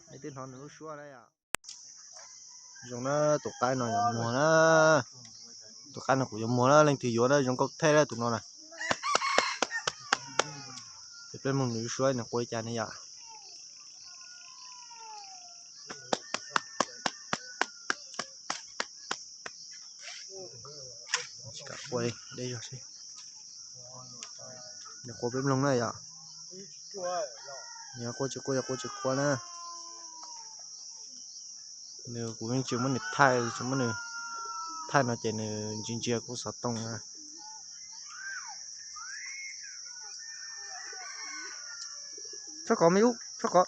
Cái tên hòn nó xua đây à, dùng nó tụt tay nó mùa nó tụt tay nó cũng mùa nó lên thì vô đó dùng có thay đó tụi nó này, thì bên mình nữ xua nó quay cha này à, cả quay đây rồi xí, nhà cô bên lông này à, nhà cô chỉ qua nè, nếu của mình chịu mình thay chúng mình thay nó chạy nữa chính chia cũng sợ tông à, chắc có mấy út, chắc có.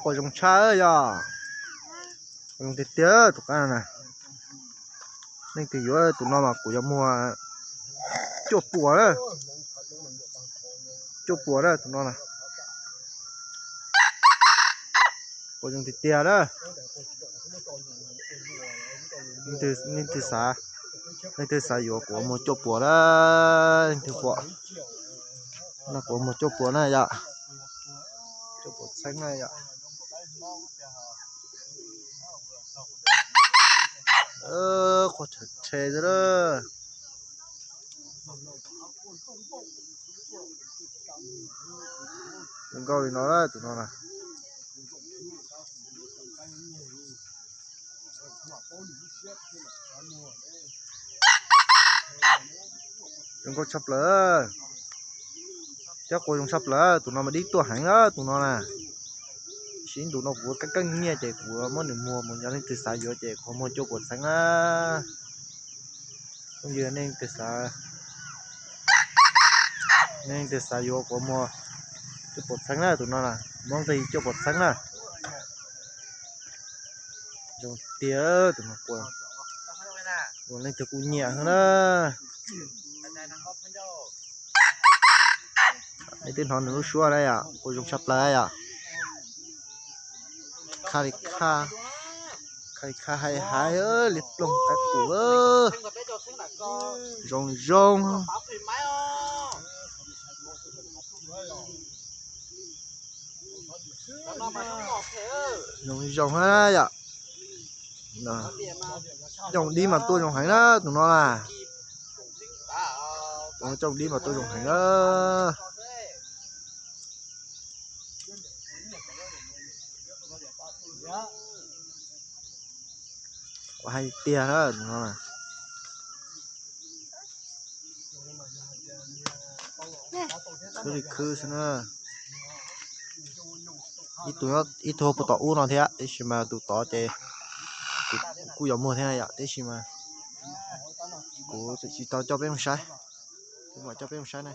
Có dùng trái rồi, dùng thịt tía tụi cái này, nên thì vô tụi nó mà của giống mua chua bùa đó tụi nó này, có dùng thịt tía đó, nên từ xả vô của một chua bùa đó, nên từ bùa, nó của một chua bùa này vậy, chua bùa xanh này vậy. Có chè rồi đó, đừng câu thì nó đó tụi nó này, đừng có chập lỡ, chắc cô dùng chập lỡ tụi nó mà đi tua hẳn đó tụi nó nè, xin tụi nó của các nghe chạy của món được mua một nhà lên từ xa vô chạy của một chỗ của sáng á, không giờ nên từ xa vô của mua chỗ bột sáng á tụi nó là món gì chỗ bột sáng á, dùng tía tụi nó của lên từ cú nhẹ hơn đó, cái tên hòn nó xua đây à, cô dùng sắp lại à, khai hay ơi liệt lông cái của rong hết ạ, rong đi mà tôi rong hành đó tụi nó là, tụi nó trông đi mà tôi rong hành đó, có hai tia đó tụi nó là, cứ đi khứ xem nữa, ít tụi nó ít thôi bắt tỏ u nó thế á, thế mà tụi tỏ chơi cú giống mùa thế này ạ, thế mà cú chỉ tao cho bé một sai, nhưng mà cho bé một sai này.